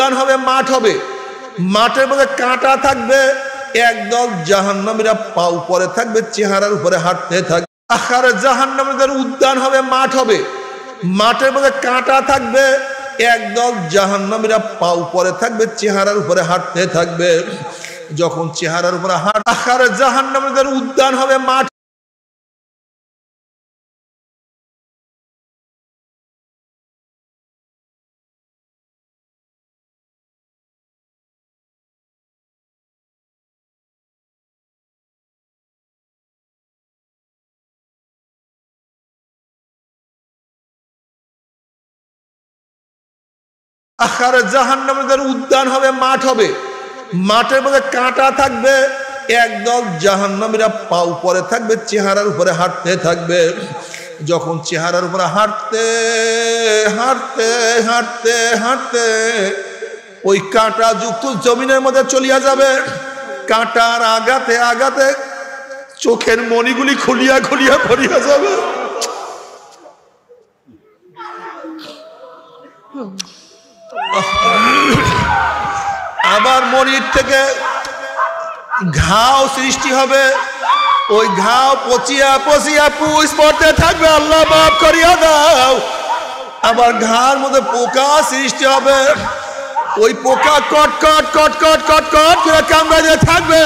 উদ্যান হবে, মাঠ হবে, মাঠের মধ্যে কাঁটা থাকবে, একদল জাহান্নামীরা পা উপরে থাকবে, চেহারার উপরে হাঁটতে থাকবে। আখারে জাহান্নামীদের উদ্যান হবে, মাঠ হবে, মাঠের মধ্যে কাঁটা থাকবে, একদল জাহান্নামীরা পা উপরে থাকবে, চেহারার উপরে হাঁটতে থাকবে। যখন চেহারার উপরে আখারে জাহান্নামীদের উদ্যান হবে, মাঠ আখারে জাহান্নামীদের উদ্যান হবে, মাঠ হবে, মাঠের মধ্যে কাঁটা থাকবে, একদল জাহান্নামীরা পা উপরে থাকবে, চেহারার উপরে হাঁটতে থাকবে। যখন চেহারার উপরে হাঁটতে হাঁটতে হাঁটতে হাঁটতে ওই কাঁটা যুক্ত জমিনের মধ্যে চলিয়া যাবে, কাঁটার আঘাতে আঘাতে চোখের মণিগুলি খুলিয়া খুলিয়া পড়িয়া যাবে। আবার মনির থেকে ঘাও সৃষ্টি হবে, ওই ঘাও পচিয়া পচিয়া পুষ পড়তে থাকবে, আল্লাহ মাফ করিয়া দাও। আবার ঘার মধ্যে পোকা সৃষ্টি হবে, ওই পোকা কট কট কট কট কট কট করে কামড়াতে থাকবে।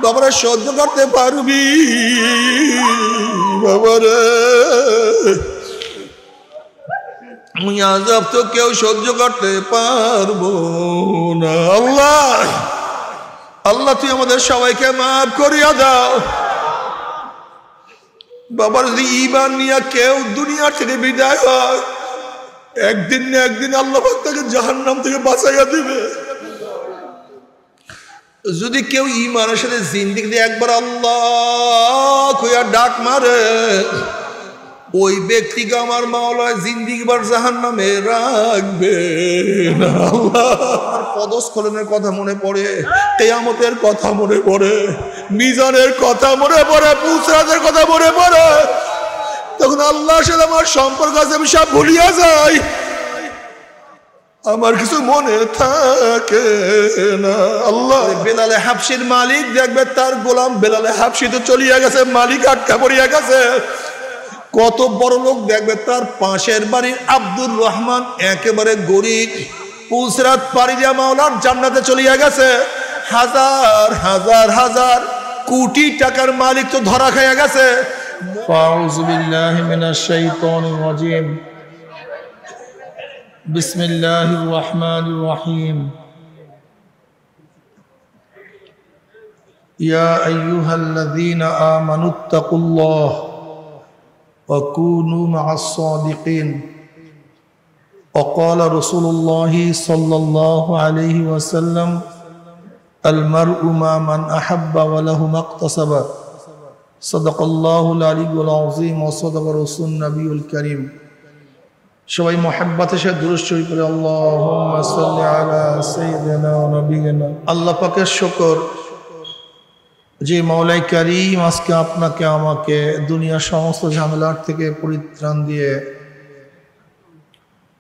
বাবারা সহ্য করতে পারবি বাবারে? আযাব তো কেউ সহ্য করতে পারবো না। আল্লাহ আল্লাহ তুই আমাদের সবাইকে মাফ করিয়া দাও। বাবার যদি ঈমান নিয়ে কেউ দুনিয়া থেকে বিদায় হয়, একদিন না একদিন আল্লাহ পাক তাকে জাহান্নাম থেকে বাঁচাইয়া দিবে। যদি কেউ ঈমানের সাথে জিন্দেগি দিয়ে একবার আল্লাহ কইয়া ডাক মারে, ওই ব্যক্তিকে আমার মাওলা জিন্দেগি বার জাহান্নামে রাখবে না। আল্লাহর পদস্খলনের কথা মনে পড়ে, কিয়ামতের কথা মনে পড়ে, মিজানের কথা মনে পড়ে, পুসরাতের কথা মনে পড়ে, তখন আল্লাহর সাথে আমার সম্পর্ক আছে, আমি সব ভুলিয়া যাই, আমার কিছু মনে থাকে না। আল্লাহ বেলালে হাবশির মালিক দেখবে তার গোলাম বেলালে হাবশি তো চলিয়া গেছে, মালিক আটকা পড়িয়া গেছে। কত বড় লোক দেখবে তার পাশের বাড়ির আব্দুর রহমান একেবারে গরিব, পুসরাত পাড়ি দিয়া মাওলার জান্নাতে চলিয়া গেছে। হাজার হাজার হাজার কোটি টাকার মালিক তো ধরা খাইয়া গেছে। আউযু বিল্লাহি মিনাশ শাইতানির রাজিম। বিসমিল্লাহির রহমানির রহিম। ইয়া আইয়ুহাল্লাযীনা আমানুত্তাকুল্লাহ وكونوا مع الصادقين وقال رسول الله صلى الله عليه وسلم المرء مع من أحب وله ما اكتسب صدق الله العلي العظيم وصدق رسول النبي الكريم সবাই মুহাব্বতের সাথে দুরূদ শরীফ পড়ে আল্লাহুম্মা সাল্লি আলা সাইয়্যিদিনা ওয়া নাবিয়িনা। আল্লাহ পাকের শুকর যে মাওলাই কারীম আজকে আপনাকে আমাকে দুনিয়ার সমস্ত ঝামেলার থেকে পরিত্রাণ দিয়ে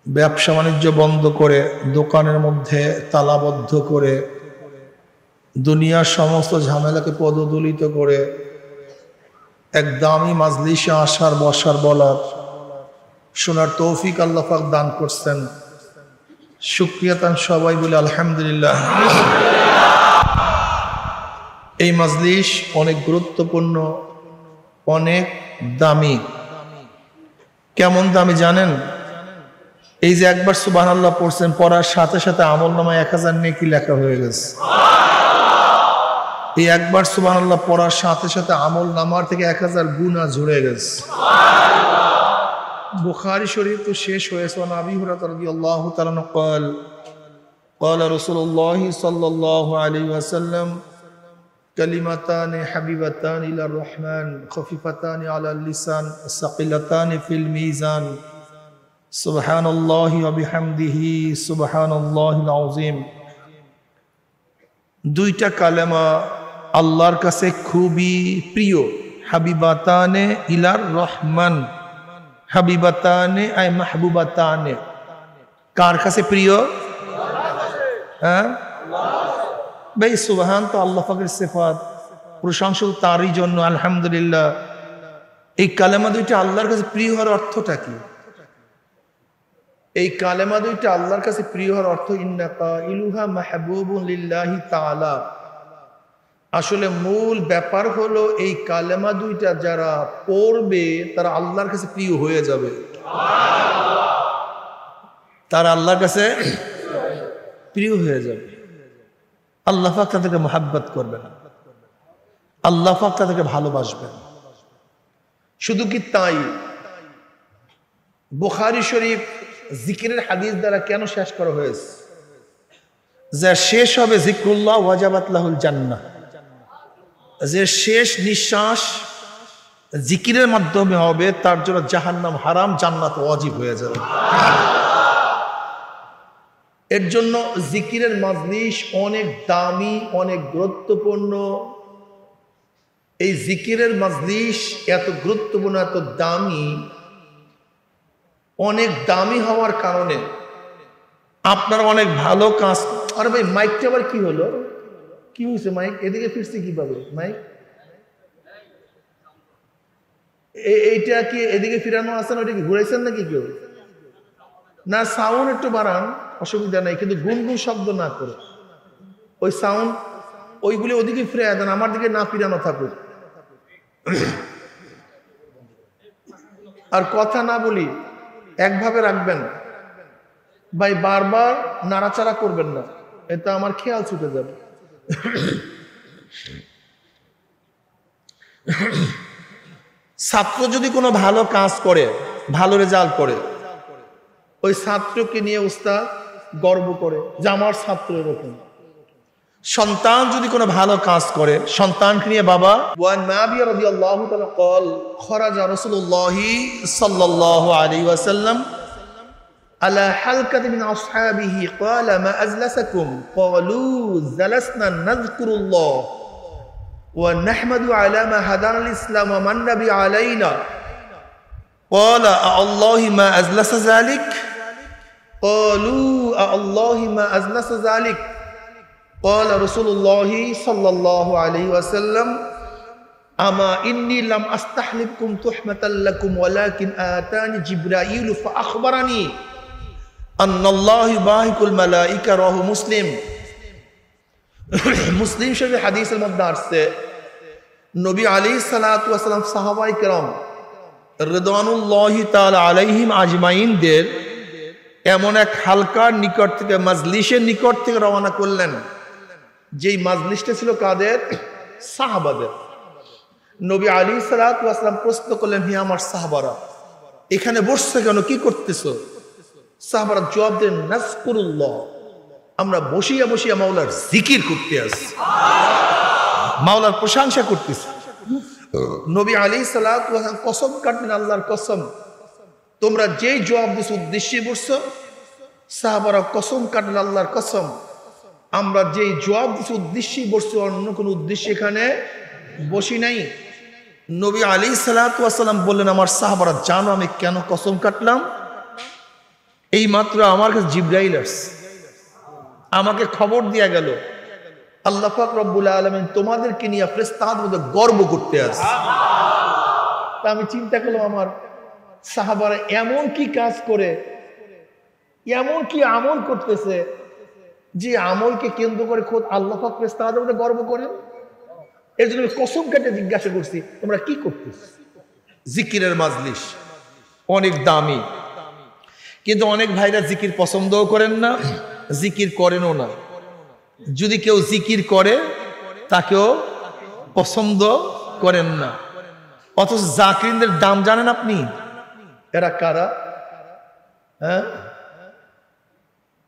ব্যবসা বাণিজ্য বন্ধ করে দোকানের মধ্যে তালাবদ্ধ করে দুনিয়ার সমস্ত ঝামেলাকে পদদলিত করে এক দামি মাজলিসে আসার বসার বলার শোনার তৌফিক আল্লাহ পাক দান করছেন। শুকরিয়া তান সবাই বলে আলহামদুলিল্লাহ। এই মাজলিস অনেক গুরুত্বপূর্ণ, অনেক দামি। কেমন দামি জানেন? এই যে একবার সুবহানাল্লাহ পড়ছেন, পড়ার সাথে সাথে আমলনামায় 1000 নেকি লেখা হয়ে গেছে। এই একবার সুবহানাল্লাহ পড়ার সাথে সাথে আমলনামার থেকে 1000 গুনাহ ঝরে গেছে। বুখারী শরীফ তো শেষ হয়েছে। আবি হুরায়রা রাদিয়াল্লাহু তাআলা قال قال رسول الله صلى الله عليه وسلم كلمتان حبيبتان إلى الرحمن خفيفتان على اللسان ثقيلتان في الميزان سبحان الله وبحمده سبحان الله العظيم। দুইটা কালেমা আল্লাহর কাছে খুবই প্রিয়। হাবিবাতানে ইলার রহমান, হাবিবাতানে আই মাহবুবাতানে, কার কাছে প্রিয়? হ্যাঁ ভাই সুবহান তো আল্লাহ পাকের সিফাত, প্রশংসা তারই জন্য। আলহামদুলিল্লাহ। এই কালেমা দুইটা আল্লাহর কাছে প্রিয় হওয়ার অর্থটা কি? এই কালেমা দুইটা আল্লাহর কাছে প্রিয় হওয়ার অর্থ ইন্নাকা ইলুহা মাহবুবুন লিল্লাহি তাআলা। আসলে মূল ব্যাপার হলো এই কালেমা দুইটা যারা পড়বে তারা আল্লাহর কাছে প্রিয় হয়ে যাবে, তারা আল্লাহর কাছে প্রিয় হয়ে যাবে। আল্লাহ পাক তাদেরকে মহাব্বত করবেন, আল্লাহ পাক তাদেরকে ভালোবাসবেন। শুধু কি তাই, বুখারী শরীফ জিকিরের হাদিস দ্বারা কেন শেষ করা হয়েছে? যা শেষ হবে জিক্রুল্লাহ ওয়াজাবাত লাহুল জান্নাহ, যে শেষ নিঃশ্বাস জিকিরের মাধ্যমে হবে তার জন্য জাহান্নাম হারাম, জান্নাত ওয়াজিব হয়ে যাবে। এর জন্য জিকিরের মাজলিস অনেক দামি, অনেক গুরুত্বপূর্ণ। এই জিকিরের মাজলিস এত গুরুত্বপূর্ণ, এত দামি, অনেক দামি হওয়ার কারণে আপনারা অনেক ভালো কাজ। আরে ভাই মাইকটা আবার কি হলো, কি হয়েছে মাইক? এদিকে ফিরছে কিভাবে মাইক? এইটা কি এদিকে ফিরানো আছে না, ওইটা কি ঘুরাইছেন নাকি কেউ? না, সাউন্ড একটু বাড়ান, অসুবিধা নাই, কিন্তু গুনগুন শব্দ না করে ওই সাউন্ড ওইগুলি ওদিকে ফিরে দেন, আমার দিকে না ফিরানো থাকুক। আর কথা না বলি, একভাবে রাখবেন ভাই, বারবার নাড়াচাড়া করবেন না, এটা আমার খেয়াল ছুটে যাবে। ছাত্র যদি কোনো ভালো কাজ করে, ভালো রেজাল্ট করে, ওই ছাত্রকে নিয়ে উস্তাদ গর্ব করে যে আমার ছাত্র এরকম। সন্তান যদি কোনো ভালো কাজ করে, সন্তানকে নিয়ে বাবা। ওয়ান নাবিয়্যি রাদিয়াল্লাহু তাআলা قال خرج رسول الله صلى الله عليه وسلم على حلقة من أصحابه قال ما أجلسكم قالوا جلسنا نذكر الله ونحمد على ما هدانا الإسلام ومن نبي علينا قال الله ما أجلس ذلك قالوا الله ما أجلس ذلك قال رسول الله صلى الله عليه وسلم أما إني لم أستحلفكم تحمة لكم ولكن آتاني جبرائيل فأخبرني أن الله يباهك الملائكة رواه مسلم। মুসলিম শরীফের হাদিসের মধ্যে আসছে নবী আলাইহিস সালাতু ওয়াস সালাম সাহাবায়ে কেরাম রিদওয়ানুল্লাহি তাআলা আলাইহিম আজমাইনদের এমন এক হালকার নিকট থেকে, মাজলিসের নিকট থেকে রওনা করলেন, যেই মাজলিসটা ছিল কাদের? সাহাবাদের। নবী আলাইহিস সালাতু ওয়াস সালাম প্রশ্ন করলেন, হে আমার সাহাবারা, এখানে বসছো কেন, কি করতেছো? সাহাবারা জবাব দেন, নাযকুরুল্লাহ, আমরা বসিয়া বসিয়া মাওলার জিকির করতে আসি, মাওলার প্রশংসা করতেছি। নবী আলাইহিস সালাতু ওয়াস সালাম কসম কাটলেন, আল্লাহর কসম, তোমরা যেই জবাব দিছো উদ্দেশ্যে বসছো। সাহাবারা কসম কাটলেন, আল্লাহর কসম, আমরা যেই জবাব দিছি উদ্দেশ্যেই বসছি, অন্য কোনো উদ্দেশ্যে এখানে বসি নাই। নবী আলাইহিস সালাতু ওয়াস সালাম বললেন, আমার সাহাবারা জানো আমি কেন কসম কাটলাম? এই মাত্র আমার কাছে জিবরাইল আসছে, আমাকে খবর দিয়া গেল আল্লাহ পাক রব্বুল আলামিন তোমাদেরকে নিয়ে ফেরেশতাদের মধ্যে গর্ব করতে আসে। তা আমি চিন্তা করলাম, আমার সাহাবারা এমন কি কাজ করে, এমন কি আমল করতেছে যে আমলকে কেন্দ্র করে খোদ আল্লাহ পাক ফেরেশতাদের মধ্যে গর্ব করেন। এর জন্য কসম কেটে জিজ্ঞাসা করছি, তোমরা কি করতেছ? জিকিরের মাজলিস অনেক দামি, কিন্তু অনেক ভাইরা জিকির পছন্দও করেন না, জিকির করেনও না। যদি কেউ জিকির করে তাকেও পছন্দ করেন না। অথচ জাকিরিনদের দাম জানেন আপনি? এরা কারা? হ্যাঁ,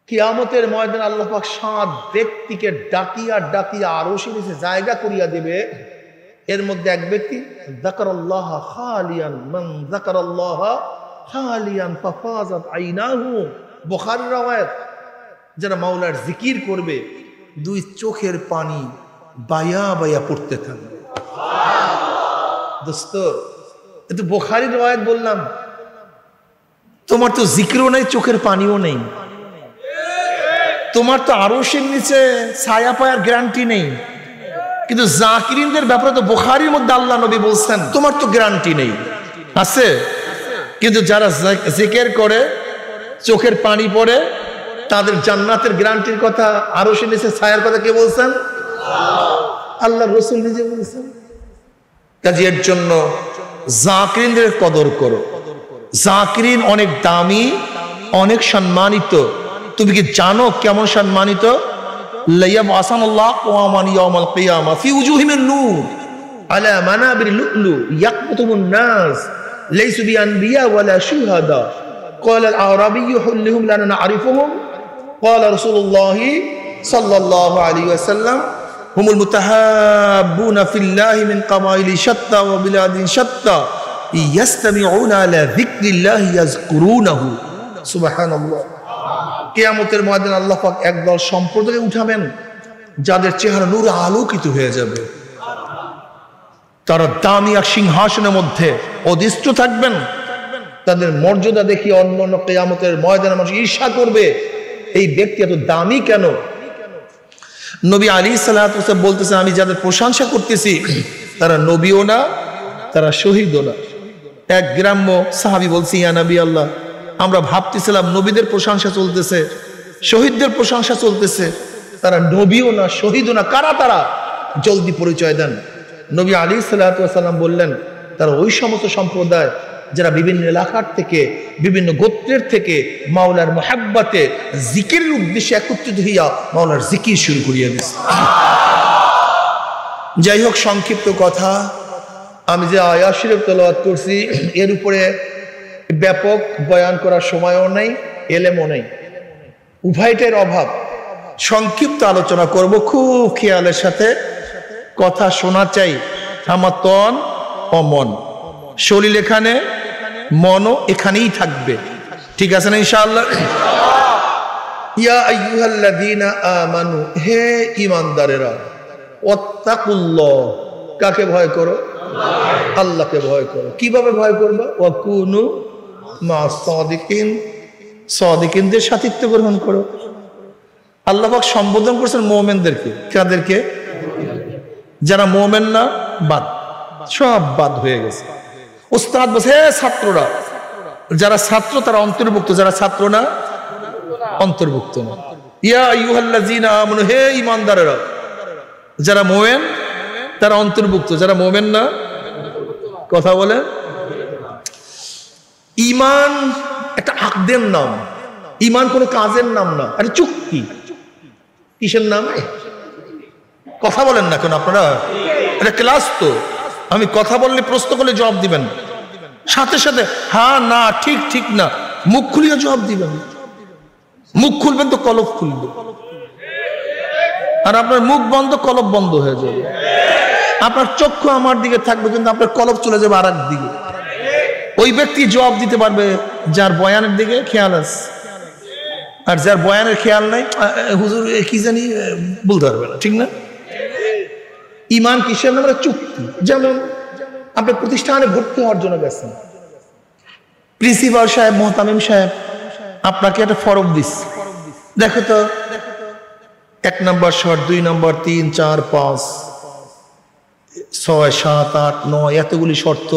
কিয়ামতের ময়দানে আল্লাহ পাক 7 ব্যক্তিকে ডাকিয়া ডাকিয়া আরশের নিচে জায়গা করিয়া দেবে। এর মধ্যে এক ব্যক্তি যাকারাল্লাহ খালিয়ান, মান যাকারাল্লাহ খালিয়ান ফাফাজাত আইনাহু, বুখারীর রওয়ায়াত। যারা মাওলার জিকির করবে, 2 চোখের পানি বায়া বায়া পড়তে থাকবে। দোস্ত, এটা বুখারীর রওয়ায়াত বললাম, তোমার তো জিকিরও নাই, চোখের পানিও নেই, তোমার তো আরশের নিচে ছায়া পাওয়ার গ্যারান্টি নেই, কিন্তু জাকিরিনদের ব্যাপারে তো বুখারীর মধ্যে আল্লাহ নবী বলছেন তোমার তো গ্যারান্টি নেই। আছে, কিন্তু যারা জিকির করে চোখের পানি পড়ে তাদের জান্নাতের গ্যারান্টির কথা, আরশের নিচে ছায়ার কথা কে বলছেন? আল্লাহ রাসূল নিজে বলছেন। কাজে এর জন্য জাকিরিনদের কদর করো। জাকিরিন অনেক দামি, অনেক সম্মানিত। তুমি কি জানো কেমন সম্মানিত? লাইয়াবআসানাল্লাহু আকওয়ামান ইয়াউমাল কিয়ামা ফি উজুহিহিম নূর আলা মানাবির লুলু ইয়াকতুবুন নাস লাইসু বিআনবিয়া ওয়ালা শুহাদা ক্বালা আল-আরাবিয়্যু হুল্লুহুম লানা না'রিফুহুম ক্বালা রাসূলুল্লাহি সাল্লাল্লাহু আলাইহি ওয়াসাল্লাম হুমুল মুতাহাব্বুনা ফিল্লাহি মিন কাবাইলি শাত্তা ওয়া বিলাদিন শাত্তা ইয়াসতামিউনা আলা যিকরিল্লাহি ইয়াযকুরুনাহু। সুবহানাল্লাহ। কিয়ামতের ময়দানে আল্লাহ পাক একদল সম্প্রদায় উঠাবেন যাদের চেহারা নূরে আলোকিত হয়ে যাবে। তারা দামি এক সিংহাসনের মধ্যে অধিষ্ঠিত থাকবেন। তাদের মর্যাদা দেখি অন্যান্য কিয়ামতের ময়দানে মানুষ ঈর্ষা করবে, এই ব্যক্তি এত দামি কেন? নবী আলাইহিস সালাতু ওয়াস সালাম বলতেছেন আমি যাদের প্রশংসা করতেছি তারা নবীও না, তারা শহীদও না। এক গ্রাম্য সাহাবী বলছি ইয়া নবী আল্লাহ, আমরা ভাবতেছিলাম নবীদের প্রশংসা চলতেছে, শহীদদের প্রশংসা চলতেছে, তারা নবীও না শহীদও না, কারা তারা? জলদি পরিচয় দেন। নবী আলাইহিস সালাতু ওয়াস সালাম বললেন তারা ওই সমস্ত সম্প্রদায় যারা বিভিন্ন এলাকার থেকে, বিভিন্ন গোত্রের থেকে মাওলার মুহাব্বতে জিকিরের উদ্দেশ্যে একত্রিত হইয়া মাওলার জিকির শুরু করিয়া দিয়েছে। যাই হোক, সংক্ষিপ্ত কথা, আমি যে আয়াত শরীফ তেলাওয়াত করছি এর উপরে ব্যাপক বয়ান করার সময়ও নেই, এলেমও নেই, উভয়টার অভাব। সংক্ষিপ্ত আলোচনা করব, খুব খেয়ালের সাথে কথা শোনা চাই। আমার তন ও মন, শরীর এখানে, মনও এখানেই থাকবে, ঠিক আছে না ইনশাআল্লাহ? ইয়া আইয়ুহাল্লাযীনা আমানু, হে ঈমানদারেরা, ওয়াত্তাকুল্লাহ, কাকে ভয় করো? আল্লাহকে ভয় করো। কিভাবে ভয় করবা? ওয়াকুনু মা'আস সাদিকিন, সাদিকিনদের সাথিত্ব গ্রহণ করো। আল্লাহ পাক সম্বোধন করেছেন মুমিনদেরকে। কাদেরকে? যারা মুমিন না, বাদ, সব বাদ হয়ে গেছে। উস্তাদ বলছে হে ছাত্ররা, যারা ছাত্র তারা অন্তর্ভুক্ত, যারা ছাত্র না অন্তর্ভুক্ত না। ইয়া আইয়ুহাল্লাযীনা আমানু, হে ঈমানদারেরা, যারা মুমিন তারা অন্তর্ভুক্ত, যারা মুমিন না। কথা বলে, ঈমান একটা আকদের নাম, ঈমান কোনো কাজের নাম না, একটা চুক্তি। কিসের নাম? কথা বলেন না কেন আপনারা? এটা ক্লাস তো, আমি কথা বললে প্রশ্ন করলে জবাব দিবেন, সাথে সাথে হ্যাঁ না ঠিক ঠিক না, মুখ খুলিয়ে জবাব দিবেন। মুখ খুলবেন তো কলব খুলবে, আর আপনার মুখ বন্ধ কলব বন্ধ হয়ে যাবে। আপনার চক্ষু আমার দিকে থাকবে কিন্তু আপনার কলব চলে যাবে আর এক দিকে। ওই ব্যক্তি জবাব দিতে পারবে যার বয়ানের দিকে খেয়াল আছে, আর যার বয়ানের খেয়াল নাই হুজুর কি জানি বলতে পারবে না, ঠিক না? ঈমান কিসের নাম? চুক্তি। যেমন আপনি প্রতিষ্ঠানে ভর্তি হওয়ার জন্য গেছেন, প্রিন্সিপাল সাহেব, মোহতামিম সাহেব আপনাকে একটা ফরম দিস, দেখো তো 1 নম্বর শর্ত, 2 নম্বর, 3, 4, 5, 6, 7, 8, 9 এতগুলি শর্ত।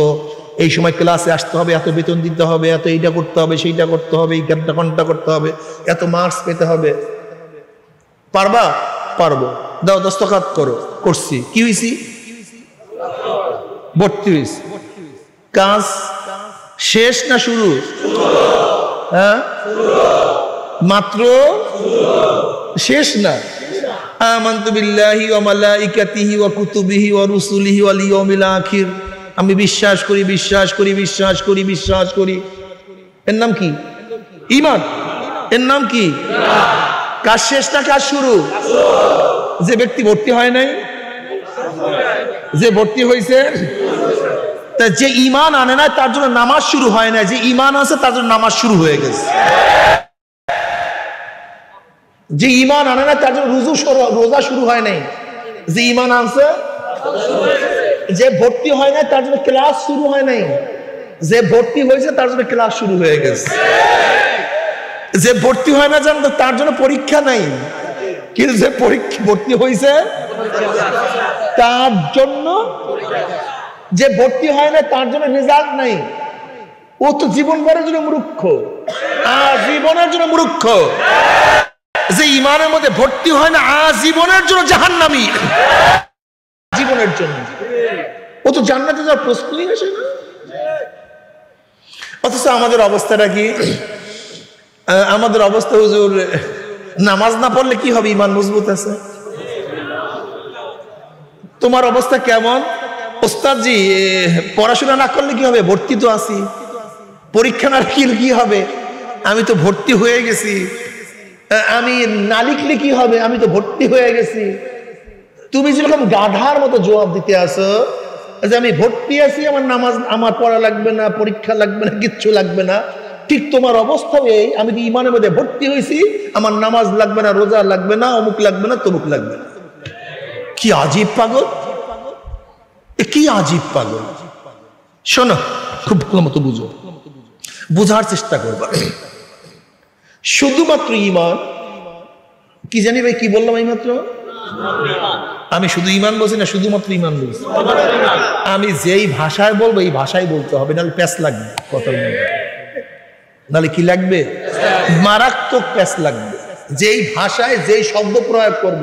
এই সময় ক্লাসে আসতে হবে, এত বেতন দিতে হবে, এত এইটা করতে হবে, সেইটা করতে হবে, এই ঘন্টা করতে হবে, এত মার্কস পেতে হবে। পারবা? পারবো, দাও দস্তখত করো। করছি, কি হয়েছি? ভর্তি হয়েছি। কাজ শেষ না শুরু? হ্যাঁ, মাত্র শেষ না। আমানতু বিল্লাহি ওয়া মালাইকাতিহি ওয়া কুতুবিহি ওয়া রুসুলিহি ওয়াল ইয়াউমিল আখির, আমি বিশ্বাস করি, বিশ্বাস করি, বিশ্বাস করি, বিশ্বাস করি। এর নাম কি? ঈমান। এর নাম কি? কাজ শেষ না কাজ শুরু? যে ব্যক্তি ভর্তি হয় নাই, যে ভর্তি হয়েছে, তা যে ঈমান আনে না তার জন্য নামাজ শুরু হয় না, যে ঈমান আছে তার জন্য নামাজ শুরু হয়ে গেছে। যে ঈমান আনে না তার জন্য রোজা শুরু হয় নাই, যে ঈমান আনছে। যে ভর্তি হয় না তার জন্য ক্লাস শুরু হয় নাই, যে ভর্তি হয়েছে তার জন্য ক্লাস শুরু হয়ে গেছে। যে ভর্তি হয় না জানতো তার জন্য পরীক্ষা নাই, কিন্তু যে পরীক্ষা ভর্তি হয়েছে তার জন্য, যে ভর্তি হয় না তার জন্য রেজাল্ট নাই। ও তো জীবন ভরের জন্য মূর্খ, আজীবনের জন্য মূর্খ। যে ইমানের মধ্যে ভর্তি হয় না আজীবনের জন্য জাহান্নামী, জীবনের জন্য। ও তো জান্নাতে যাওয়ার প্রশ্নই আসে না। অথচ আমাদের অবস্থাটা কি? আমাদের অবস্থা, হুজুর নামাজ না পড়লে কি হবে? ইমান মজবুত আছে। তোমার অবস্থা কেমন? ওস্তাদজি পড়াশোনা না করলে কি হবে? ভর্তি তো আছি। পরীক্ষা না লিখলে কি হবে? আমি তো ভর্তি হয়ে গেছি। আমি না লিখলে কি হবে? আমি তো ভর্তি হয়ে গেছি। তুমি যেরকম গাধার মতো জবাব দিতে আসো যে আমি ভর্তি আছি, আমার নামাজ, আমার পড়া লাগবে না, পরীক্ষা লাগবে না, কিচ্ছু লাগবে না, ঠিক তোমার অবস্থা এই, আমি তো ইমানের মধ্যে ভর্তি হয়েছি, আমার নামাজ লাগবে না, রোজা লাগবে না, অমুক লাগবে না, তমুক লাগবে না। কি আজীব পাগল, কি আজীব পাগল। শোনো, খুব ভালো মতো বুঝো, বুঝার চেষ্টা করবা। শুধুমাত্র ইমান, কি জানি ভাই কি বললাম এই মাত্র? আমি শুধু ইমান বলছি না, শুধুমাত্র ইমান বলছি। আমি যেই ভাষায় বলবো এই ভাষায় বলতে হবে, নাহলে প্যাস লাগবে কথার মধ্যে। নাহলে কি লাগবে? মারাত্মক প্যাস লাগবে। যেই ভাষায় যেই শব্দ প্রয়োগ করব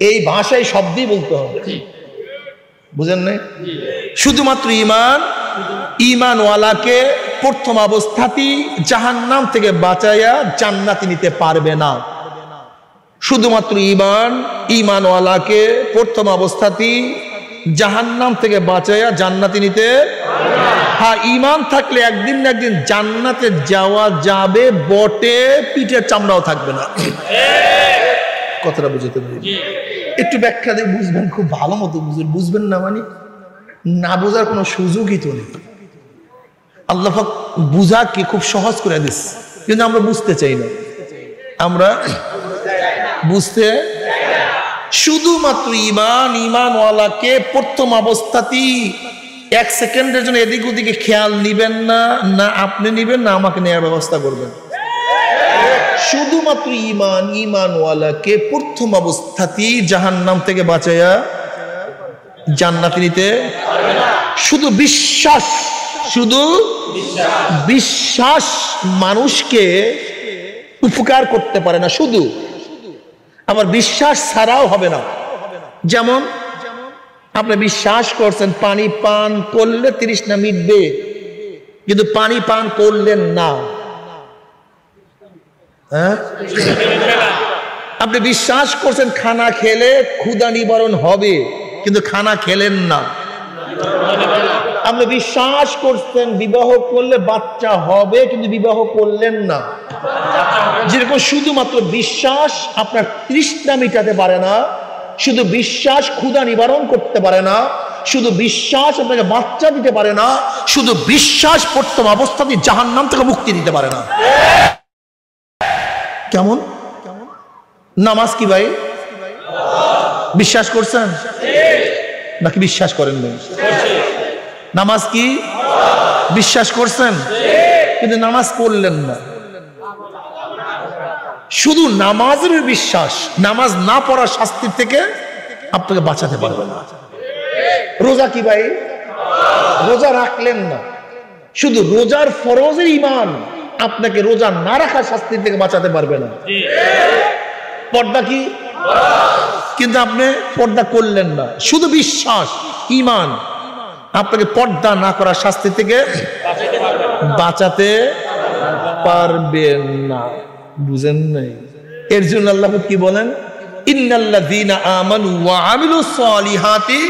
এই ভাষায় শব্দই বলতে হবে, বুঝেন না? শুধুমাত্র ইমান, ইমানওয়ালাকে প্রথম অবস্থাতেই জাহান্নাম থেকে বাঁচাইয়া জান্নাতে নিতে পারবে না। শুধুমাত্র ইমান, ইমানওয়ালাকে প্রথম অবস্থাতেই জাহান্নাম থেকে বাঁচাইয়া জান্নাতে নিতে। হ্যাঁ, ইমান থাকলে একদিন না একদিন জান্নাতে যাওয়া যাবে বটে, পিঠের চামড়াও থাকবে না। কথাটা বুঝতে পারি? একটু ব্যাখ্যা দিয়ে বুঝবেন, খুব ভালো মতো বুঝবেন। বুঝবেন না মানে না বোঝার কোনো সুযোগই তো নেই। আল্লাহ পাক বুঝাকে খুব সহজ করে দিচ্ছে, কিন্তু আমরা বুঝতে চাই না। আমরা বুঝতে, শুধুমাত্র ইমান, ইমানওয়ালাকে প্রথম অবস্থাতেই এক সেকেন্ডের জন্য এদিক ওদিকে খেয়াল নিবেন না, না আপনি নিবেন না আমাকে নেওয়ার ব্যবস্থা করবেন। শুধুমাত্র ইমান, ইমানওয়ালাকে প্রথম অবস্থাতেই জাহান্নাম থেকে বাঁচাইয়া জান্নাতে নিতে। শুধু বিশ্বাস, শুধু বিশ্বাস মানুষকে উপকার করতে পারে না, শুধু। আবার বিশ্বাস ছাড়াও হবে না। যেমন আপনি বিশ্বাস করছেন পানি পান করলে তৃষ্ণা মিটবে, কিন্তু পানি পান করলেন না। হ্যাঁ, আপনি বিশ্বাস করছেন খানা খেলে ক্ষুধা নিবারণ হবে, কিন্তু খানা খেলেন না। আপনি বিশ্বাস করছেন বিবাহ করলে বাচ্চা হবে, কিন্তু বিবাহ করলেন না। যেরকম শুধুমাত্র বিশ্বাস আপনার তৃষ্ণা মিটাতে পারে না, শুধু বিশ্বাস ক্ষুধা নিবারণ করতে পারে না, শুধু বিশ্বাস আপনাকে বাচ্চা দিতে পারে না, শুধু বিশ্বাস প্রথম অবস্থাতে জাহান্নাম থেকে মুক্তি দিতে পারে না। কেমন? নামাজ কি ভাই বিশ্বাস করছেন নাকি বিশ্বাস করেন না? নামাজ কি বিশ্বাস করছেন, কিন্তু নামাজ পড়লেন না। শুধু নামাজের বিশ্বাস, নামাজ না পড়ার শাস্তি থেকে আপনাকে বাঁচাতে পারবে না। রোজা কি ভাই, রোজা রাখলেন না, শুধু রোজার ফরজের ইমান আপনাকে রোজা না রাখার শাস্তি থেকে বাঁচাতে পারবে না। পর্দা কি, কিন্তু আপনি পর্দা করলেন না, শুধু বিশ্বাস, ইমান আপনাকে পর্দা না করার শাস্তি থেকে বাঁচাতে পারবেন না। বুঝেন নাই? এর জন্য আল্লাহ কি বলেন? ইন্নাল্লাযীনা আমানু ওয়া আমিলুস সালিহাতি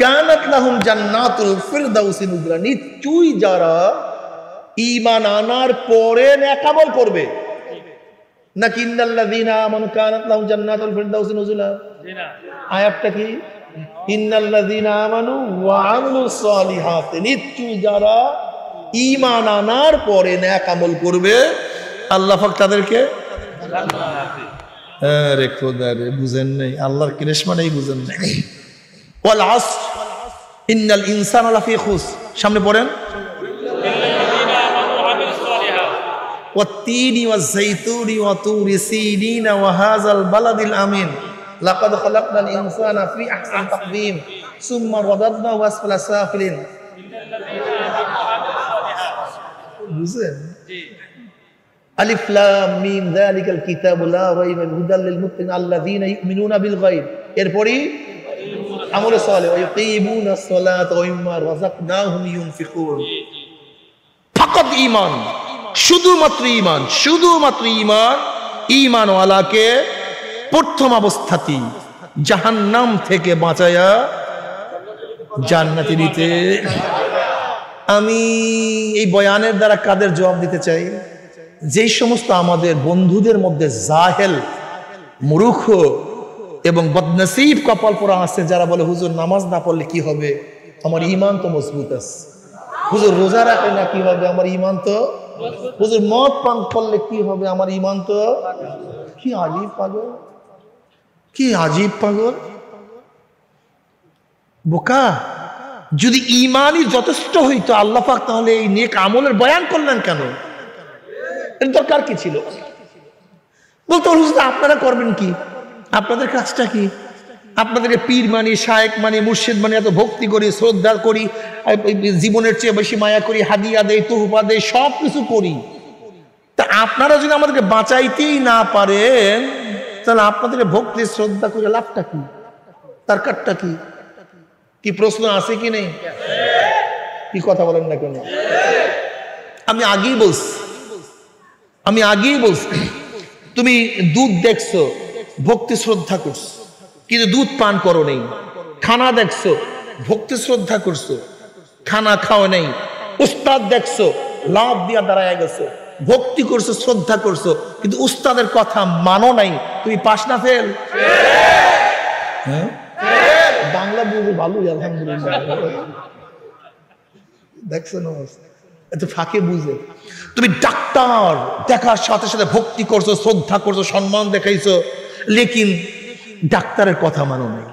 কানাত লাহুম জান্নাতুল ফিরদাউসি নুজুলা। নিশ্চয়ই যারা ঈমান আনার পরে নেক আমল করবে, নাকি ইন্নাল্লাযীনা আমানু কানাত লাহুম জান্নাতুল ফিরদাউসি নুজুলা? জি না, আয়াতটা কি? ইন্নাল্লাযীনা আমানু ওয়া আমিলুস সালিহাতি। নিশ্চয়ই যারা ঈমান আনার পরে নেক আমল করবে আল্লাহ পাক তাদেরকে আরে খোদা রে, বুঝেন নাই? আল্লাহর কৃষ্ণমানেই বুঝেন নাই। ওয়াল আসর ইন্নাল ইনসানা লাফি খুসর। সামনে পড়েন। ওয়াত-তিনি ওয়াজ-যাইতুনি ওয়া তুরি সিনিনা ওয়া হাযাল বালাদিল আমিন লাকাদ খালাকনাল ইনসানা ফি আহসানি তাকওয়িম সুম্মা রাদাদনাহু আসফালা সাফিলিন। বুঝছেন? আলিফ লাম মিম যালিকাল কিতাবু লা রাইবা হুদাল লিল মুত্তাকিন আল্লাযীনা ইউমিনুনা বিল গায়ব। এরপরই আমলে সালেহ ওয়া ইউকিমুনাস সালাতা ওয়া মিম্মা রাযাকনাহুম ইউনফিকুন। ফাকাত ঈমান, শুধুমাত্র ঈমান, শুধুমাত্র ঈমান। ঈমানওয়ালাকে প্রথম অবস্থাতেই জাহান্নাম থেকে বাঁচায়া জান্নাতে নিতে। আমি এই বয়ানের দ্বারা কাদের জবাব দিতে চাই? যেই সমস্ত আমাদের বন্ধুদের মধ্যে জাহেল, মূর্খ এবং বদনসিব কপাল পোড়া আছে, যারা বলে হুজুর নামাজ না পড়লে কি হবে, আমার ঈমান তো মজবুত আছে। হুজুর রোজা রাখলে না কি হবে, আমার ঈমান তো। হুজুর মদ পান করলে কি হবে, আমার ঈমান তো। কি আজীব পাগল, কি আজীব পাগল, বোকা। যদি ঈমানই যথেষ্ট হইতো আল্লাহ পাক তাহলে এই নেক আমলের বয়ান করলেন কেন? এর দরকার কি ছিল? বলতো হুজুর আপনারা করবেন কি, আপনাদের কাজটা কি? আপনাদেরকে পীর মানি, শায়েক মানি, মুর্শিদ মানি, এত ভক্তি করি, শ্রদ্ধা করি, জীবনের চেয়ে বেশি মায়া করি, হাদিয়া দেই, তোহফা দেই, সব কিছু করি। তা আপনারা যদি আমাদেরকে বাঁচাইতেই না পারেন, তাহলে আপনাদেরকে ভক্তি শ্রদ্ধা করে লাভটা কি, তার কাটটা কি? কি প্রশ্ন আছে কি নেই? কি কথা বলেন না কেন? আমি আগেই বলছি, তুমি দুধ দেখছো, ভক্তি শ্রদ্ধা করছো, কিন্তু দুধ পান করো নেই। খানা দেখছো, ভক্তি শ্রদ্ধা করছো, খানা খাও নেই। উস্তাদ দেখছো, লাভ দিয়া দাঁড়ায় গেছো, ভক্তি করছো, শ্রদ্ধা করছো, কিন্তু উস্তাদের কথা মানো নাই। তুমি পাস না ফেল? হ্যাঁ, বাংলা বুঝে ভালোই আলহামদুলিল্লাহ। দেখছো না এত ফাঁকে বুঝে। তুমি ডাক্তার দেখার সাথে সাথে ভক্তি করছো, শ্রদ্ধা করছো, সম্মান দেখাইছো, লেকিন ডাক্তারের কথা মানো নাই।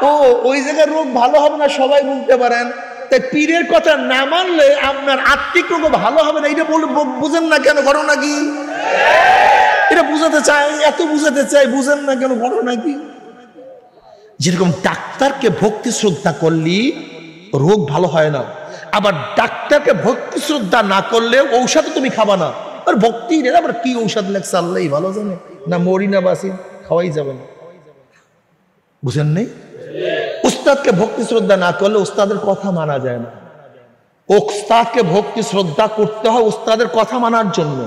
ও ওই জায়গায় রোগ ভালো হবে না সবাই বলতে পারেন, তাই পীরের কথা না মানলে আপনার আত্মিক রোগ ভালো হবে না। এটা বুঝেন না কেন? ঘটনা কি? এটা বুঝাতে চাই, এত বুঝাতে চাই, বুঝেন না কেন? ঘটনা কি? যেরকম ডাক্তারকে ভক্তি শ্রদ্ধা করলি রোগ ভালো হয় না, আবার ডাক্তারকে ভক্তি শ্রদ্ধা না করলে ঔষধ তুমি খাবা না। আর ভক্তি নেই, আবার কি ঔষধ লেগছে আল্লাহ ভালো জানে, না মরি না বাসি, খাওয়াই যাবে না। বুঝেন নেই? উস্তাদকে ভক্তি শ্রদ্ধা না করলে উস্তাদের কথা মানা যায় না। উস্তাদকে ভক্তি শ্রদ্ধা করতে হয় উস্তাদের কথা মানার জন্য।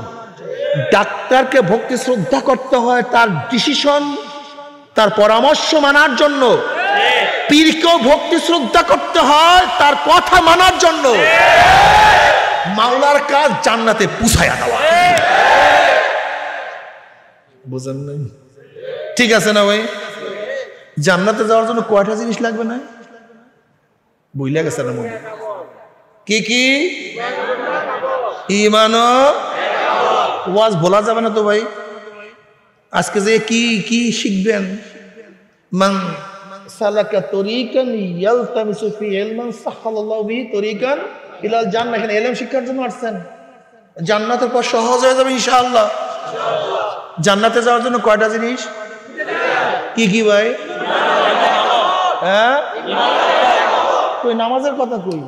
ডাক্তারকে ভক্তি শ্রদ্ধা করতে হয় তার ডিসিশন, তার পরামর্শ মানার জন্য। পীরকেও ভক্তি শ্রদ্ধা করতে হয় তার কথা মানার জন্য। মাওলার কাজ জান্নাতে পুছায়া দেওয়া। বুঝেন নাই? ঠিক আছে না ভাই? জান্নাতে যাওয়ার জন্য কয়টা জিনিস লাগবে না? বুঝলে গেছে না মনে? কি কি? ঈমান ও ওয়াজ বলা যাবে না তো ভাই। আজকে যে কি কি শিখবেন? মান সালাকা তরিকান ইয়ালতামিসু ফি ইলমান সাহালাল্লাহু বিহি তরিকান ইলাল জান্নাহ। এখানে ইলম শিক্ষার জন্য আসছেন, জান্নাতের পর সহজ হয়ে যাবে ইনশাআল্লাহ। জান্নাতে যাওয়ার জন্য কয়টা জিনিস? কি কি ভাই? হ্যাঁ, কই নামাজের কথা কই,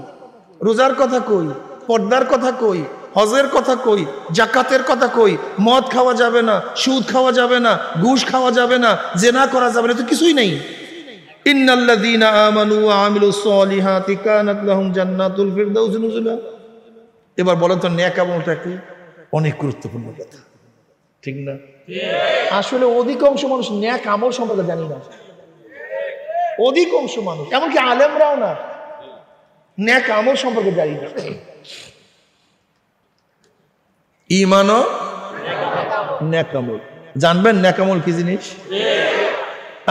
রোজার কথা কই, পর্দার কথা কই, হজের কথা কই, জাকাতের কথা কই, মদ খাওয়া যাবে না, সুদ খাওয়া যাবে না, ঘুষ খাওয়া যাবে না, জেনা করা যাবে না, তো কিছুই নেই। ইন্নাল্লাযীনা আমানু ওয়া আমিলুস সলিহাতি কানাত লাহুম জান্নাতুল ফিরদাউস নুজুলা। এবার বলেন তো নেক আমলটা কি? অনেক গুরুত্বপূর্ণ কথা, ঠিক না? আসলে অধিকাংশ মানুষ নেক আমল সম্পর্কে জানি না। অধিকাংশ মানুষ, এমনকি আলেমরাও না, নেক আমল সম্পর্কে জানি না। ঈমান ও নেক আমল জানবেন? নেক আমল কি জিনিস?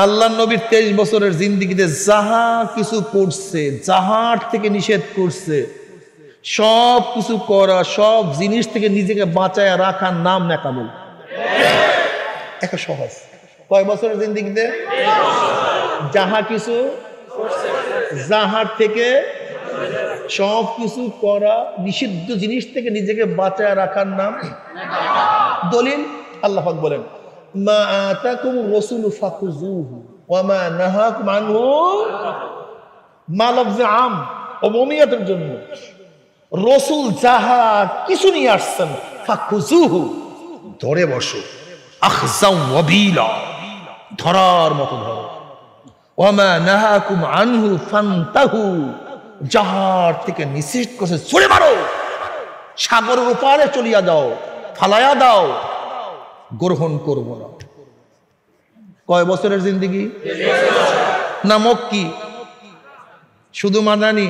আল্লাহ নবীর 23 বছরের জিন্দেগিতে যাহা কিছু করছে, যাহার থেকে নিষেধ করছে, সব কিছু করা, সব জিনিস থেকে নিজেকে বাঁচায় রাখার নাম নেক আমল। একটা সহজ। কয় বছরের জিন্দেগিতে? যাহা কিছু, যাহার থেকে সব কিছু করা, নিষিদ্ধ জিনিস থেকে নিজেকে বাঁচায় রাখার নাম দলিল। আল্লাহ পাক বলেন মা আতাকুম রাসূলু ফাখুযুহু ওয়া মা নাহাকুম আনহু, মা লফজে আম ওমুমিয়াতের জন্য। রাসূল যাহা কিছু নিয়ে আসছেন ফাখুযুহু, ধরে বসো, আখযাও ওয়াবিলা, ধরার মতো ধরো। ওয়া মা নাহাকুম আনহু ফান্তাহু, যাহার থেকে নিষেধ করছে ছুড়ে মারো, সাগরের ওপারে চলিয়া যাও, ফালায়া দাও, গ্রহণ করব না। কয় বছরের জিন্দেগি? না মক্কি? শুধু মাদানি,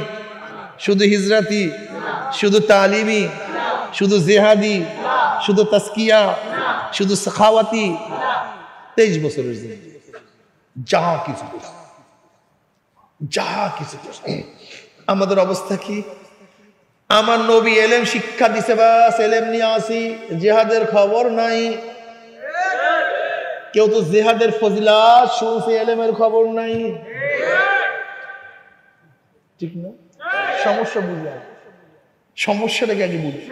শুধু হিজরাতি, শুধু তালিমি, শুধু জেহাদি, শুধু তাসকিয়া, শুধু সাখাওয়াতি? 23 বছরের জিন্দেগি, যাহা কিছু করছে, যাহা কিছু করছে। আমাদের অবস্থা কি? আমার নবী এলেম শিক্ষা দিছে, বাস এলেম নিয়ে আসি, জিহাদের খবর নাই। কেউ তো জিহাদের ফজিলাত শুনছে, এলেমের খবর নাই। ঠিক না? সমস্যা বুঝে, সমস্যাটাকে আগে বুঝে।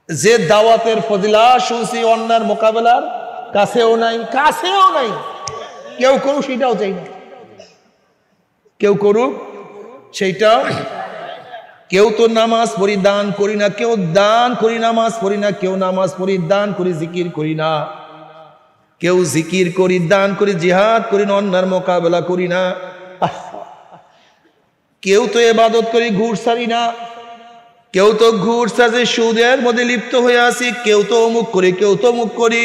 যে দাওয়াতের ফজিলাত শুনছি অন্যার মোকাবেলার কাছেও নাই, কাছেও নাই। কেউ করুক সেটাও চাই না, কেউ করুক সেইটাও। কেউ তো নামাজ পড়ি দান করি না, কেউ দান করি নামাজ পড়ি না, কেউ নামাজ পড়ি দান করি জিকির করি না, কেউ জিকির করি দান করি জিহাদ করি না, অন্যার মোকাবেলা করি না। কেউ তো ইবাদত করি ঘুষ ছাড়ি না, কেউ তো ঘুষ ছাড়ে সুদের মধ্যে লিপ্ত হয়ে আসি, কেউ তো অমুক করি, কেউ তো অমুক করি।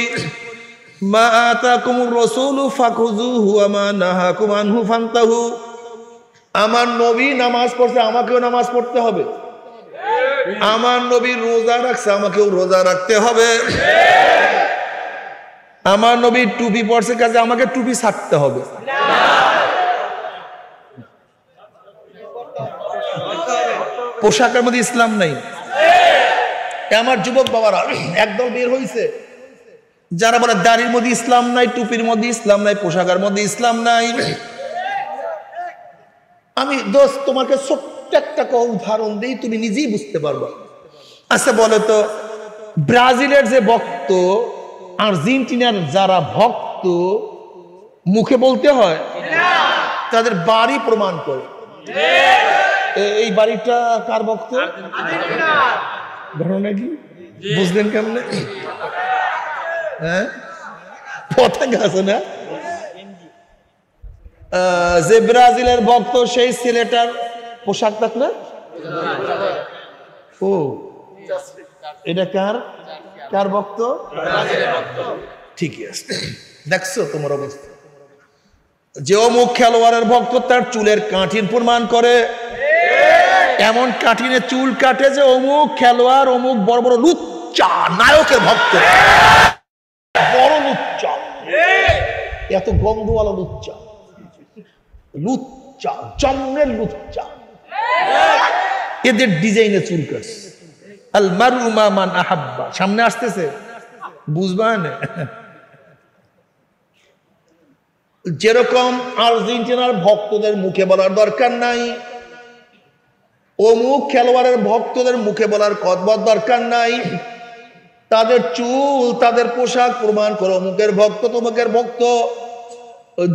মা আতাকুমুর রাসূলু ফাখুযুহু ওয়া মা নাহাকুম আনহু ফান্তাহু। আমার নবী নামাজ পড়ছে, আমাকেও নামাজ পড়তে হবে। আমার নবী রোজা রাখছে, আমাকেও রোজা রাখতে হবে। আমার নবী টুপি পড়ছে, কাজে আমাকে টুপি ছাড়তে হবে। পোশাকের মধ্যে ইসলাম নাই। আমার যুবক বাবারা একদল বের হইছে, যারা বলে দাড়ির মধ্যে ইসলাম নাই, টুপির মধ্যে ইসলাম নাই, পোশাকের মধ্যে ইসলাম নাই। আমি দোস্ত তোমাকে ছোট্ট একটা উদাহরণ দিই, তুমি নিজেই বুঝতে পারবা। আচ্ছা বলো তো, ব্রাজিলের যে ভক্ত, আর্জেন্টিনার যারা ভক্ত, মুখে বলতে হয়, তাদের বাড়ি প্রমাণ করে। এই বাড়িটা কার ভক্ত? ঘটনা কি বুঝলেন কেমনে? হ্যাঁ, পতাকা আছে না? যে ব্রাজিলের ভক্ত, সেই ছেলেটার পোশাক থাকলে ও এটা কার কার ভক্ত? ঠিকই আছে। দেখছো তোমার অবস্থা। যে অমুক খেলোয়াড়ের ভক্ত, তার চুলের কাঠিন প্রমাণ করে। এমন কাঠিনে চুল কাটে যে অমুক খেলোয়াড় অমুক বড় বড় লুচ্চা নায়কের ভক্ত, বড় লুচ্চা, এত গন্ধওয়ালা লুচ্চা, লুচ্চা জন্মের লুচ্চা, এদের ডিজাইনে চুল কাটছে। আল মারউ মা মান আহাব্বা সামনে আসতেছে, বুঝবা না? যেরকম আর্জেন্টিনার ভক্তদের মুখে বলার দরকার নাই, অমুক খেলোয়াড়ের ভক্তদের মুখে বলার কতবার দরকার নাই। তাদের চুল, তাদের পোশাক প্রমাণ করো অমুকের ভক্ত, তমুকের ভক্ত।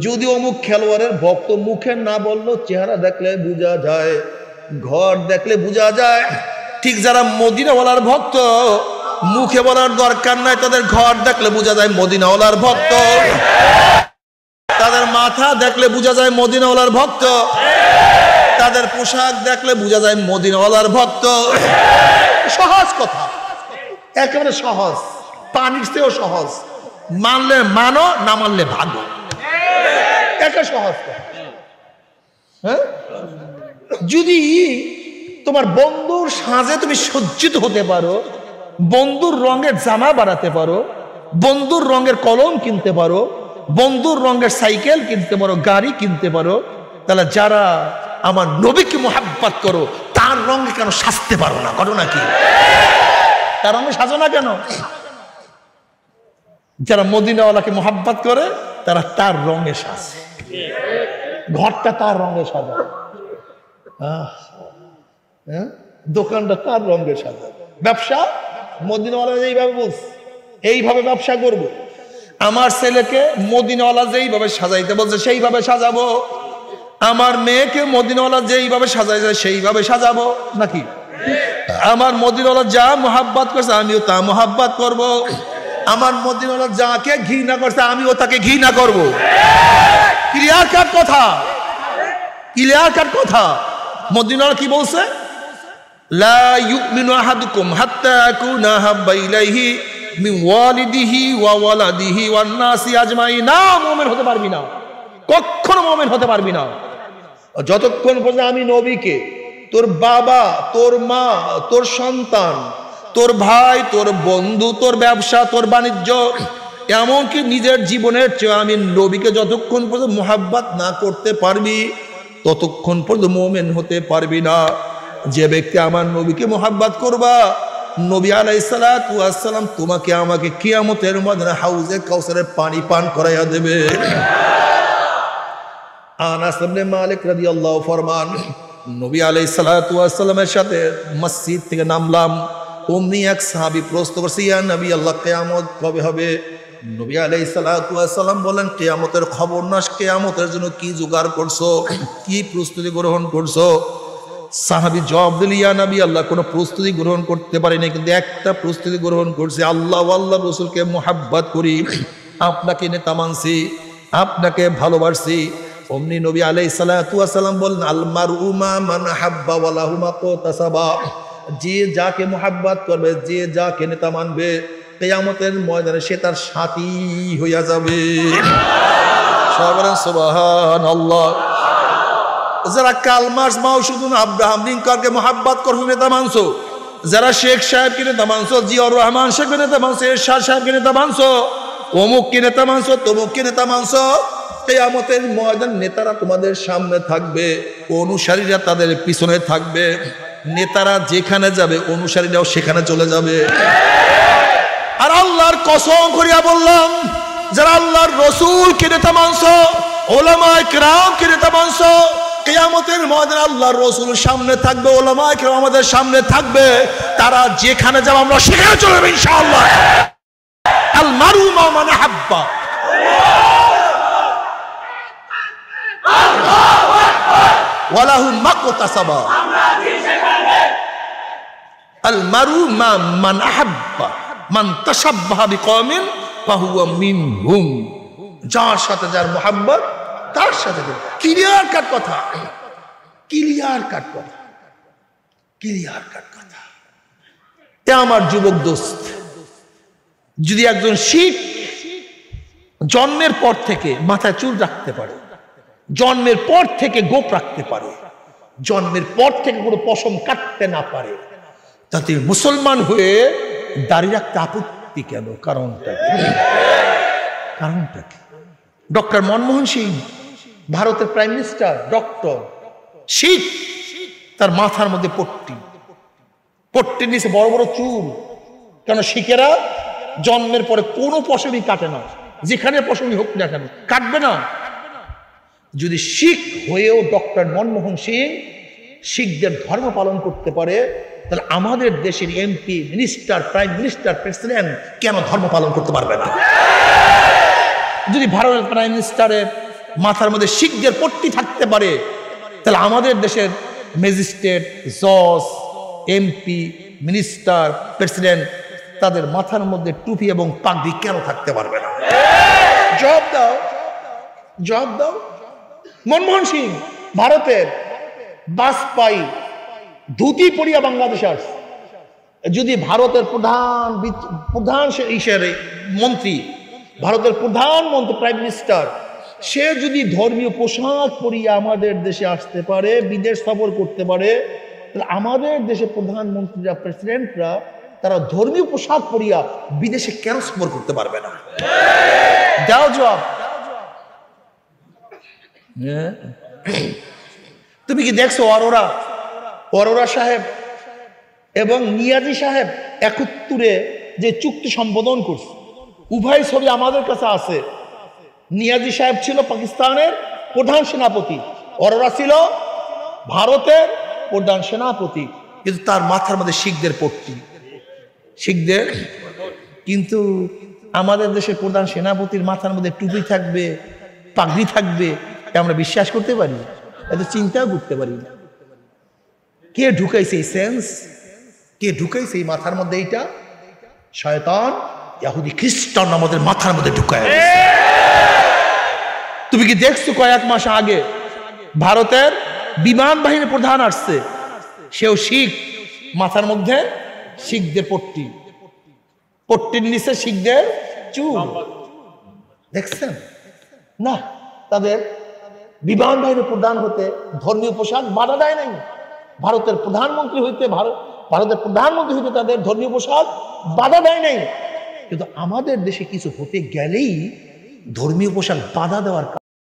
যদি অমুক খেলোয়াড়ের ভক্ত মুখে না বললো, চেহারা দেখলে বোঝা যায়, ঘর দেখলে বোঝা যায়। ঠিক যারা মদিনাওয়ালার ভক্ত, মুখে বলার দরকার নাই, তাদের ঘর দেখলে বোঝা যায় মদিনাওয়ালার ভক্ত, তাদের মাথা দেখলে বোঝা যায় মদিনাওয়ালার ভক্ত, তাদের পোশাক দেখলে বোঝা যায় মদিনাওয়ালার ভক্ত। সহজ কথা, একেবারে সহজ, পানির চেয়েও সহজ। মানলে মানো, না মানলে ভাগো, একে সহজ কথা। হ্যাঁ, যদি তোমার বন্ধুর সাজে তুমি সজ্জিত হতে পারো, বন্ধুর রঙের জামা বাড়াতে পারো, বন্ধুর রঙের কলম কিনতে পারো, বন্ধুর রঙের সাইকেল কিনতে পারো, গাড়ি কিনতে পারো, তাহলে যারা আমার নবীকে মোহাব্বত করো, তার রঙে কেন সাজতে পারো না? ঘটনা কি? তার রঙে সাজো না কেন? যারা মদিনাওয়ালাকে মোহাব্বত করে, তারা তার রঙে সাজে, ঘরটা তার রঙে সাজা। হ্যাঁ, দোকানটা তার রঙের সাজাবো, ব্যবসা মদিনাওয়ালা এইভাবে বলছে এইভাবে ব্যবসা করব। আমার ছেলেকে মদিনাওয়ালা যেইভাবে সাজাইতে বলছে সেইভাবে সাজাবো, আমার মেয়েকে মদিনাওয়ালা যেইভাবে সাজাইছে সেইভাবে সাজাবো নাকি? আমার মদিনাওয়ালা যা মোহাব্বত করছে আমিও তা মোহাব্বত করব, আমার মদিনাওয়ালা যাকে ঘৃণা করছে আমিও তাকে ঘৃণা করব। ক্লিয়ার কাট কথা, ক্লিয়ার কাট কথা। মদিনাওয়ালা কি বলছে? লা ইউমিনু আহাদুকুম হাত্তা আকুনা হাব্বা ইলাইহি মিন ওয়ালিদিহি ওয়া ওয়ালাদিহি ওয়ান নাসি আজমাইন। না, মুমিন হতে পারবি না, কখনো মুমিন হতে পারবি না যতক্ষণ পর্যন্ত আমি নবীকে, তোর বাবা, তোর মা, তোর সন্তান, তোর ভাই, তোর বন্ধু, তোর ব্যবসা, তোর বাণিজ্য, এমনকি নিজের জীবনের চেয়ে আমি নবীকে যতক্ষণ পর্যন্ত মুহাব্বত না করতে পারবি ততক্ষণ পর্যন্ত মুমিন হতে পারবি না। যে ব্যক্তি আমার নবীকে মুহাব্বত করবা, নবী আলাইহিস সালাতু ওয়াস সালাম তোমাকে আমাকে কিয়ামতের ময়দানে হাউজে কাউসারের পানি পান করাইয়া দেবে। আনাস ইবনে মালিক রাদিয়াল্লাহু ফরমান, নবী আলাইহিস সালাতু ওয়াস সালামের সাথে মসজিদ থেকে নামলাম, অমনি এক সাহাবী প্রশ্ন করছে, ইয়া নবী আল্লাহ, কিয়ামত কবে হবে? নবী আলাইহিস সালাতু ওয়াস সালাম বলেন, কিয়ামতের খবর না, কিয়ামতের জন্য কি জোগাড় করছো, কি প্রস্তুতি গ্রহণ করছো? সাহাবী জবাব দিল, ইয়া নবী আল্লাহ, কোনো প্রস্তুতি গ্রহণ করতে পারিনি, কিন্তু একটা প্রস্তুতি গ্রহণ করছি, আল্লাহ আল্লাহ রাসূলকে মুহাব্বত করি, আপনাকে নেতা মানছি, আপনাকে ভালোবাসি। অমনি নবী আলাইহিস সালাতু ওয়াস সালাম বলেন, আল মারউ মা মান হাব্বা ওয়া লাহু মা কাতাসাবা। যে যাকে মুহাব্বত করবে, যে যাকে নেতা মানবে, কিয়ামতের ময়দানে সে তার সাথী হইয়া যাবে। সুবহানাল্লাহ। যারা কার্ল মার্কস, মাও জেদুং, আব্রাহাম লিঙ্কনকে মুহাব্বত করছো, নেতা মানছো, যারা শেখ সাহেবকে নেতা মানছো, জিয়াউর রহমান শেখকে নেতা মানছো, এরশাদ সাহেবকে নেতা মানছো, অমুককে নেতা মানছো, তমুককে নেতা মানছো, কিয়ামতের ময়দান নেতারা তোমাদের সামনে থাকবে, অনুসারীরা তাদের পিছনে থাকবে। নেতারা যেখানে যাবে অনুসারীরাও সেখানে চলে যাবে। আর আল্লাহর কসম করিয়া বললাম, যারা আল্লাহর রাসূলকে নেতা মানছো, উলামায়ে কেরামকে নেতা মানছো, কিয়ামতের ময়দানে আল্লাহর রাসূল সামনে থাকবে, উলামায়ে কেরাম আমাদের সামনে থাকবে, তারা যেখানে যাবে আমরা সেখানে চলে যাব ইনশাআল্লাহ। আল মারউ মা মান হাব্বা, ওয়ালাহু মাকতাসাবা। আল মারউ মা মান আহাব্বা মান তাশাব্বাহা বিকওমিন ফাহুয়া মিনহুম। যার সাথে যার মুহাব্বত তার সাথে। ক্লিয়ার কাট কথা, ক্লিয়ার কাট কথা, ক্লিয়ার কাট কথা। এ আমার যুবক দোস্ত, যদি একজন শিখ জন্মের পর থেকে মাথায় চুল রাখতে পারে, জন্মের পর থেকে গোপ রাখতে পারে, জন্মের পর থেকে কোনো পশম কাটতে না পারে, তাতে মুসলমান হয়ে দাড়ি রাখতে আপত্তি কেন? কারণটা কি? কারণটা কি? ডক্টর মনমোহন সিং, ভারতের প্রাইম মিনিস্টার, ডক্টর, শিখ, তার মাথার মধ্যে পট্টি, পট্টির নিচে বড় বড় চুল। কেন? শিখেরা জন্মের পরে কোনো পশমই কাটে না, যেখানে পশমই হোক না কেন কাটবে না। যদি শিখ হয়েও ডক্টর মনমোহন সিং শিখদের ধর্ম পালন করতে পারে, তাহলে আমাদের দেশের MP, minister, prime minister, president কেন ধর্ম পালন করতে পারবে না? যদি ভারতের প্রাইম মিনিস্টারের মাথার মধ্যে শিখদের পট্টি থাকতে পারে, তাহলে আমাদের দেশের ম্যাজিস্ট্রেট, জজ, এমপি, মিনিস্টার, প্রেসিডেন্ট, তাদের মাথার মধ্যে টুপি এবং পাগড়ি কেন থাকতে পারবে না? জবাব দাও, জবাব দাও। মনমোহন সিং ভারতের, বাজপাই ধুতি পরিয়া বাংলাদেশে আসছে। যদি ভারতের প্রধান মন্ত্রী, ভারতের প্রধানমন্ত্রী, প্রাইম মিনিস্টার, সে যদি ধর্মীয় পোশাক পরিয়া আমাদের দেশে আসতে পারে, বিদেশ সফর করতে পারে, তাহলে আমাদের দেশে প্রধানমন্ত্রীরা, প্রেসিডেন্টরা তারা ধর্মীয় পোশাক পরিয়া বিদেশে কেন সফর করতে পারবে না? দাও জবাব। তুমি কি দেখছো অরোরা সাহেব এবং নিয়াজি সাহেব 71-এ যে চুক্তি সম্বোধন করছে, উভয় ছবি আমাদের কাছে আছে। নিয়াজি সাহেব ছিল পাকিস্তানের প্রধান সেনাপতি, অরোরা ছিল ভারতের প্রধান সেনাপতি, কিন্তু তার মাথার মধ্যে শিখদের পট্টি, শিখদের। কিন্তু আমাদের দেশের প্রধান সেনাপতির মাথার মধ্যে টুপি থাকবে, পাগড়ি থাকবে, আমরা বিশ্বাস করতে পারি? এত চিন্তাও করতে পারি না। কে ঢুকাইছে এই সেন্স? কে ঢুকাইছে এই মাথার মধ্যে? এইটা শয়তান, ইহুদি খ্রিস্টান আমাদের মাথার মধ্যে ঢুকায়। তুমি কি দেখছো কয়েক মাস আগে ভারতের বিমান বাহিনীর প্রধান আসছে, সেও শিখ, মাথার মধ্যে শিখদের পট্টি, পট্টির নিচে শিখদের চুল, দেখছেন না? তাদের বিমান বাহিনীর প্রধান হতে ধর্মীয় পোশাক বাধা দেয় নাই। ভারতের প্রধানমন্ত্রী হইতে তাদের ধর্মীয় পোশাক বাধা দেয় নাই। কিন্তু আমাদের দেশে কিছু হতে গেলেই ধর্মীয় পোশাক বাধা দেওয়ার